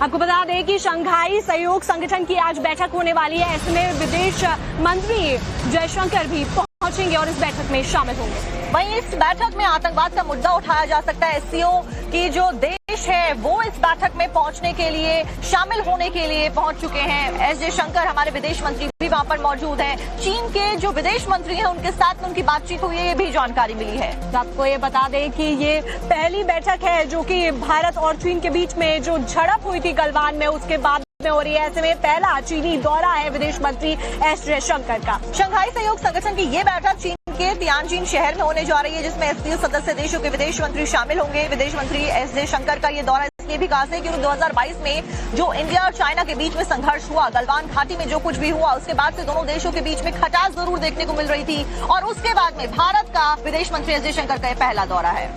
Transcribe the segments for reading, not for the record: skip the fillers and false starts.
आपको बता दें कि शंघाई सहयोग संगठन की आज बैठक होने वाली है। ऐसे में विदेश मंत्री जयशंकर भी पहुंचेंगे और इस बैठक में शामिल होंगे। वहीं इस बैठक में आतंकवाद का मुद्दा उठाया जा सकता है। एससीओ की जो देश है वो इस बैठक में पहुंचने के लिए, शामिल होने के लिए पहुंच चुके हैं। एस जयशंकर हमारे विदेश मंत्री भी वहां पर मौजूद हैं। चीन के जो विदेश मंत्री हैं उनके साथ उनकी बातचीत हुई है, ये भी जानकारी मिली है। आपको ये बता दें कि ये पहली बैठक है जो कि भारत और चीन के बीच में जो झड़प हुई थी गलवान में, उसके बाद में हो रही है। ऐसे में पहला चीनी दौरा है विदेश मंत्री एस जयशंकर का। शंघाई सहयोग संगठन की ये बैठक चीन के तियानजिन शहर में होने जा रही है, जिसमें एससीओ सदस्य देशों के विदेश मंत्री शामिल होंगे। विदेश मंत्री एस जयशंकर का ये दौरा इसलिए भी खास है क्योंकि 2022 में जो इंडिया और चाइना के बीच में संघर्ष हुआ, गलवान घाटी में जो कुछ भी हुआ, उसके बाद से दोनों देशों के बीच में खटास जरूर देखने को मिल रही थी और उसके बाद में भारत का विदेश मंत्री एस जयशंकर का पहला दौरा है।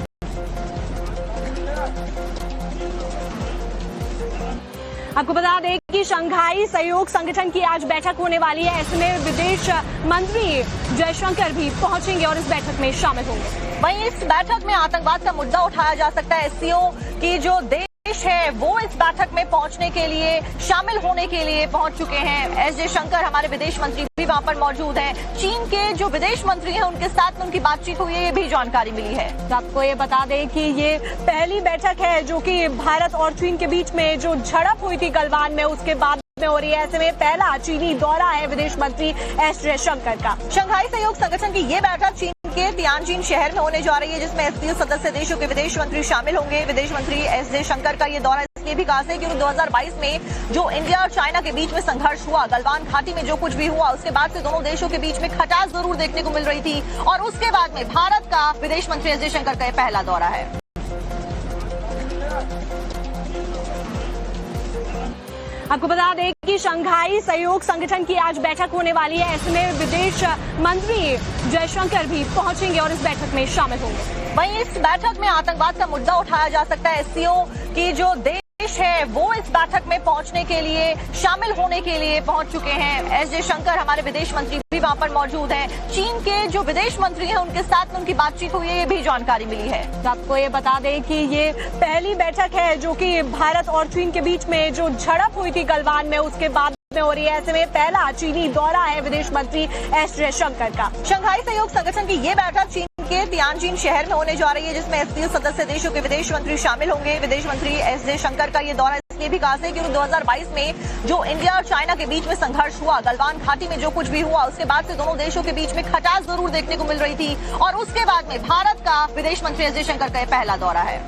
आपको बता दें कि शंघाई सहयोग संगठन की आज बैठक होने वाली है। ऐसे में विदेश मंत्री जयशंकर भी पहुंचेंगे और इस बैठक में शामिल होंगे। वहीं इस बैठक में आतंकवाद का मुद्दा उठाया जा सकता है। एससीओ की जो देश है वो इस बैठक में पहुंचने के लिए, शामिल होने के लिए पहुंच चुके हैं। एस जयशंकर हमारे विदेश मंत्री भी वहां पर मौजूद हैं। चीन के जो विदेश मंत्री हैं उनके साथ उनकी बातचीत हुई है, ये भी जानकारी मिली है। आपको ये बता दें कि ये पहली बैठक है जो कि भारत और चीन के बीच में जो झड़प हुई थी गलवान में, उसके बाद में हो रही है। ऐसे में पहला चीनी दौरा है विदेश मंत्री एस जयशंकर का। शंघाई सहयोग संगठन की ये बैठक चीन के तियानजिन शहर में होने जा रही है, जिसमें एससीओ सदस्य देशों के विदेश मंत्री शामिल होंगे। विदेश मंत्री एस जयशंकर का ये दौरा इसलिए भी खास है क्योंकि 2022 में जो इंडिया और चाइना के बीच में संघर्ष हुआ, गलवान घाटी में जो कुछ भी हुआ, उसके बाद से दोनों देशों के बीच में खटास जरूर देखने को मिल रही थी और उसके बाद में भारत का विदेश मंत्री एस जयशंकर का पहला दौरा है। आपको बता दें कि शंघाई सहयोग संगठन की आज बैठक होने वाली है। ऐसे में विदेश मंत्री जयशंकर भी पहुंचेंगे और इस बैठक में शामिल होंगे। वहीं इस बैठक में आतंकवाद का मुद्दा उठाया जा सकता है। एससीओ की जो देश है वो इस बैठक में पहुंचने के लिए, शामिल होने के लिए पहुंच चुके हैं। एस जयशंकर हमारे विदेश मंत्री भी वहां पर मौजूद हैं। चीन के जो विदेश मंत्री हैं उनके साथ उनकी बातचीत हुई है, ये भी जानकारी मिली है। आपको ये बता दें कि ये पहली बैठक है जो कि भारत और चीन के बीच में जो झड़प हुई थी गलवान में, उसके बाद में हो रही है। ऐसे में पहला चीनी दौरा है विदेश मंत्री एस जयशंकर का। शंघाई सहयोग संगठन की ये बैठक चीन के तियानजिन शहर में होने जा रही है, जिसमें एससीओ सदस्य देशों के विदेश मंत्री शामिल होंगे। विदेश मंत्री एस जयशंकर का ये दौरा इसलिए भी खास है क्योंकि 2022 में जो इंडिया और चाइना के बीच में संघर्ष हुआ, गलवान घाटी में जो कुछ भी हुआ, उसके बाद से दोनों देशों के बीच में खटास जरूर देखने को मिल रही थी और उसके बाद में भारत का विदेश मंत्री एस जयशंकर का पहला दौरा है।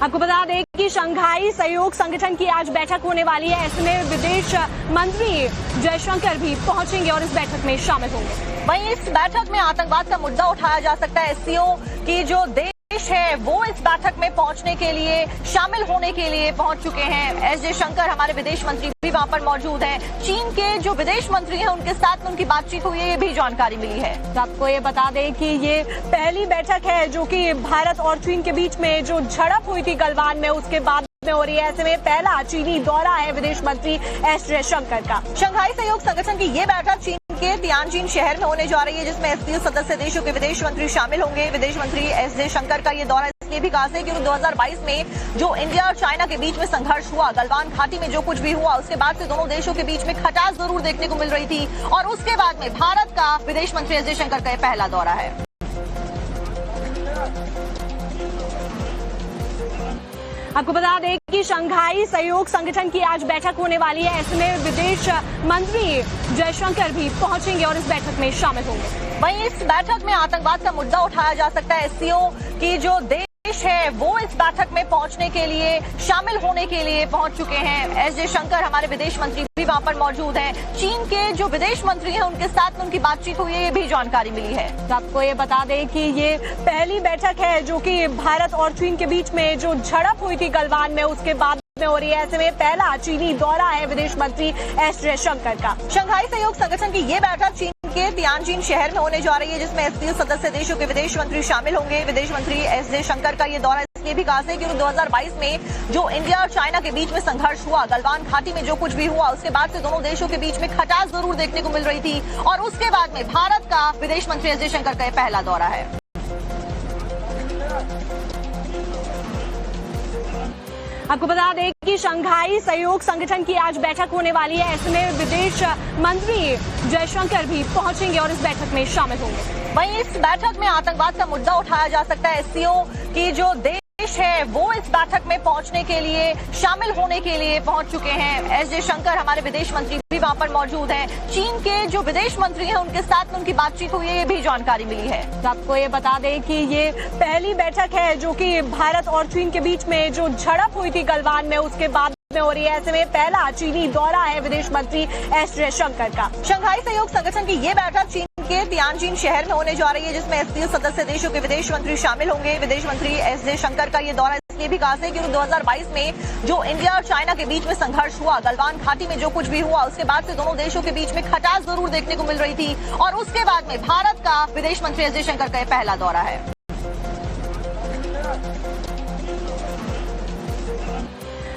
आपको बता दें कि शंघाई सहयोग संगठन की आज बैठक होने वाली है। ऐसे में विदेश मंत्री जयशंकर भी पहुंचेंगे और इस बैठक में शामिल होंगे। वहीं इस बैठक में आतंकवाद का मुद्दा उठाया जा सकता है। एससीओ की जो देश है वो इस बैठक में पहुंचने के लिए, शामिल होने के लिए पहुंच चुके हैं। एस जयशंकर हमारे विदेश मंत्री भी वहां पर मौजूद हैं। चीन के जो विदेश मंत्री हैं उनके साथ उनकी बातचीत हुई है, ये भी जानकारी मिली है। आपको ये बता दें कि ये पहली बैठक है जो कि भारत और चीन के बीच में जो झड़प हुई थी गलवान में, उसके बाद में हो रही है। ऐसे में पहला चीनी दौरा है विदेश मंत्री एस जयशंकर का। शंघाई सहयोग संगठन की ये बैठक चीन के तियानजिन शहर में होने जा रही है, जिसमें एससीओ सदस्य देशों के विदेश मंत्री शामिल होंगे। विदेश मंत्री एस जयशंकर का ये दौरा इसलिए भी खास है क्योंकि 2022 में जो इंडिया और चाइना के बीच में संघर्ष हुआ, गलवान घाटी में जो कुछ भी हुआ, उसके बाद से दोनों देशों के बीच में खटास जरूर देखने को मिल रही थी और उसके बाद में भारत का विदेश मंत्री एस जयशंकर का पहला दौरा है। आपको बता दें कि शंघाई सहयोग संगठन की आज बैठक होने वाली है। ऐसे में विदेश मंत्री जयशंकर भी पहुंचेंगे और इस बैठक में शामिल होंगे। वहीं इस बैठक में आतंकवाद का मुद्दा उठाया जा सकता है। एससीओ की जो देश है वो इस बैठक में पहुंचने के लिए, शामिल होने के लिए पहुंच चुके हैं। एस जयशंकर हमारे विदेश मंत्री भी वहां पर मौजूद हैं। चीन के जो विदेश मंत्री हैं उनके साथ उनकी बातचीत हुई है, ये भी जानकारी मिली है। आपको ये बता दें कि ये पहली बैठक है जो कि भारत और चीन के बीच में जो झड़प हुई थी गलवान में, उसके बाद में हो रही है। ऐसे में पहला चीनी दौरा है विदेश मंत्री एस जयशंकर का। शंघाई सहयोग संगठन की ये बैठक चीन के तियानजिन शहर में होने जा रही है, जिसमें एससीओ सदस्य देशों के विदेश मंत्री शामिल होंगे। विदेश मंत्री एस जयशंकर का ये दौरा इसलिए भी खास है क्योंकि 2022 में जो इंडिया और चाइना के बीच में संघर्ष हुआ, गलवान घाटी में जो कुछ भी हुआ, उसके बाद से दोनों देशों के बीच में खटास जरूर देखने को मिल रही थी और उसके बाद में भारत का विदेश मंत्री एस जयशंकर का पहला दौरा है। आपको बता दें कि शंघाई सहयोग संगठन की आज बैठक होने वाली है। ऐसे में विदेश मंत्री जयशंकर भी पहुंचेंगे और इस बैठक में शामिल होंगे। वहीं इस बैठक में आतंकवाद का मुद्दा उठाया जा सकता है। एससीओ की जो देश है वो इस बैठक में पहुंचने के लिए, शामिल होने के लिए पहुंच चुके हैं। एस जयशंकर हमारे विदेश मंत्री भी वहां पर मौजूद हैं। चीन के जो विदेश मंत्री हैं उनके साथ उनकी बातचीत हुई है, ये भी जानकारी मिली है। तो आपको ये बता दें कि ये पहली बैठक है जो कि भारत और चीन के बीच में जो झड़प हुई थी गलवान में, उसके बाद में हो रही है। ऐसे में पहला चीनी दौरा है विदेश मंत्री एस जयशंकर का। शंघाई सहयोग संगठन की ये बैठक चीन के तियानजिन शहर में होने जा रही है, जिसमें एससीओ सदस्य देशों के विदेश मंत्री शामिल होंगे। विदेश मंत्री एस जयशंकर का ये दौरा इसलिए भी खास है क्योंकि 2022 में जो इंडिया और चाइना के बीच में संघर्ष हुआ, गलवान घाटी में जो कुछ भी हुआ, उसके बाद से दोनों देशों के बीच में खटास जरूर देखने को मिल रही थी और उसके बाद में भारत का विदेश मंत्री एस जयशंकर का ये पहला दौरा है।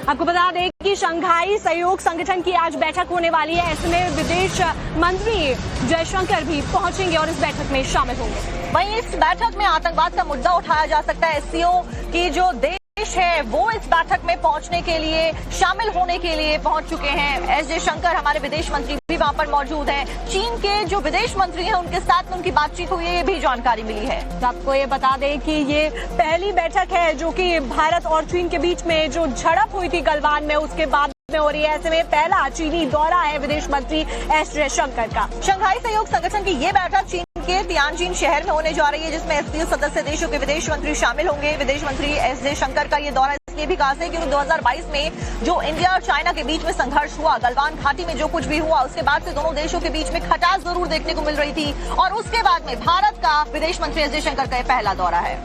आपको बता दें कि शंघाई सहयोग संगठन की आज बैठक होने वाली है। ऐसे में विदेश मंत्री जयशंकर भी पहुंचेंगे और इस बैठक में शामिल होंगे। वहीं इस बैठक में आतंकवाद का मुद्दा उठाया जा सकता है। एससीओ की जो देश है वो इस बैठक में पहुंचने के लिए, शामिल होने के लिए पहुंच चुके हैं। एस जयशंकर हमारे विदेश मंत्री भी वहां पर मौजूद हैं। चीन के जो विदेश मंत्री हैं उनके साथ उनकी बातचीत हुई है, ये भी जानकारी मिली है। तो आपको ये बता दें कि ये पहली बैठक है जो कि भारत और चीन के बीच में जो झड़प हुई थी गलवान में, उसके बाद में हो रही है। ऐसे में पहला चीनी दौरा है विदेश मंत्री एस जयशंकर का। शंघाई सहयोग संगठन की ये बैठक चीन के तियानजिन शहर में होने जा रही है, जिसमें एससीओ सदस्य देशों के विदेश मंत्री शामिल होंगे। विदेश मंत्री एस जयशंकर का ये दौरा इसलिए भी खास है क्योंकि 2022 में जो इंडिया और चाइना के बीच में संघर्ष हुआ, गलवान घाटी में जो कुछ भी हुआ, उसके बाद से दोनों देशों के बीच में खटास जरूर देखने को मिल रही थी और उसके बाद में भारत का विदेश मंत्री एस जयशंकर का ये पहला दौरा है।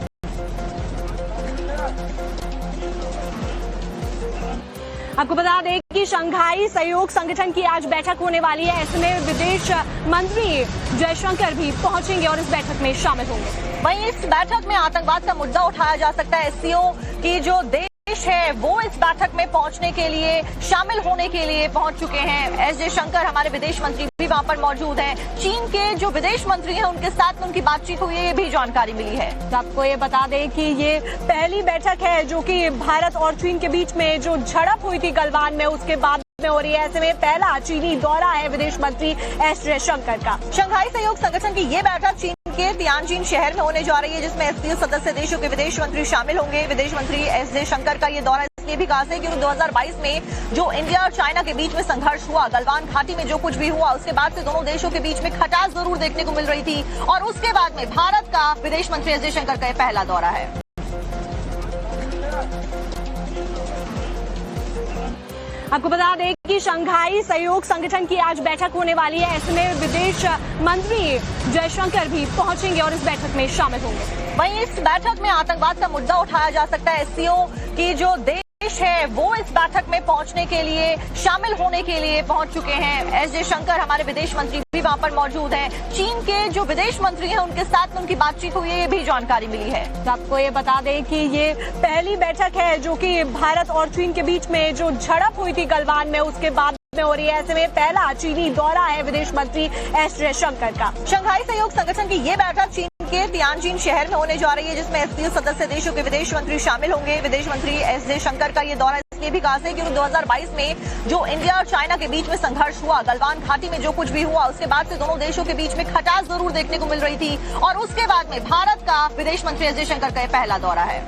आपको बता दें कि शंघाई सहयोग संगठन की आज बैठक होने वाली है। ऐसे में विदेश मंत्री जयशंकर भी पहुंचेंगे और इस बैठक में शामिल होंगे। वहीं इस बैठक में आतंकवाद का मुद्दा उठाया जा सकता है। एससीओ की जो देश है वो इस बैठक में पहुंचने के लिए, शामिल होने के लिए पहुंच चुके हैं। एस जयशंकर हमारे विदेश मंत्री भी वहां पर मौजूद हैं। चीन के जो विदेश मंत्री हैं उनके साथ उनकी बातचीत हुई है, ये भी जानकारी मिली है। तो आपको ये बता दें कि ये पहली बैठक है जो कि भारत और चीन के बीच में जो झड़प हुई थी गलवान में, उसके बाद में हो रही है। ऐसे में पहला चीनी दौरा है विदेश मंत्री एस जयशंकर का। शंघाई सहयोग संगठन की ये बैठक चीन के तियानजिन शहर में होने जा रही है, जिसमें एससीओ सदस्य देशों के विदेश मंत्री शामिल होंगे। विदेश मंत्री एस जयशंकर का ये दौरा इसलिए भी खास है क्योंकि 2022 में जो इंडिया और चाइना के बीच में संघर्ष हुआ, गलवान घाटी में जो कुछ भी हुआ, उसके बाद से दोनों देशों के बीच में खटास जरूर देखने को मिल रही थी और उसके बाद में भारत का विदेश मंत्री एस जयशंकर का ये पहला दौरा है। आपको बता दें कि शंघाई सहयोग संगठन की आज बैठक होने वाली है। ऐसे में विदेश मंत्री जयशंकर भी पहुंचेंगे और इस बैठक में शामिल होंगे। वहीं इस बैठक में आतंकवाद का मुद्दा उठाया जा सकता है। एससीओ की जो देश है वो इस बैठक में पहुंचने के लिए, शामिल होने के लिए पहुंच चुके हैं। एस जयशंकर हमारे विदेश मंत्री भी वहां पर मौजूद हैं। चीन के जो विदेश मंत्री हैं उनके साथ उनकी बातचीत हुई है, ये भी जानकारी मिली है। तो आपको ये बता दें कि ये पहली बैठक है जो कि भारत और चीन के बीच में जो झड़प हुई थी गलवान में, उसके बाद में हो रही है। ऐसे में पहला चीनी दौरा है विदेश मंत्री एस जयशंकर का। शंघाई सहयोग संगठन की ये बैठक चीन के तियानजिन शहर में होने जा रही है, जिसमें एससीओ सदस्य देशों के विदेश मंत्री शामिल होंगे। विदेश मंत्री एस जयशंकर का ये दौरा इसलिए भी खास है क्योंकि 2022 में जो इंडिया और चाइना के बीच में संघर्ष हुआ, गलवान घाटी में जो कुछ भी हुआ, उसके बाद से दोनों देशों के बीच में खटास जरूर देखने को मिल रही थी और उसके बाद में भारत का विदेश मंत्री एस जयशंकर का ये पहला दौरा है।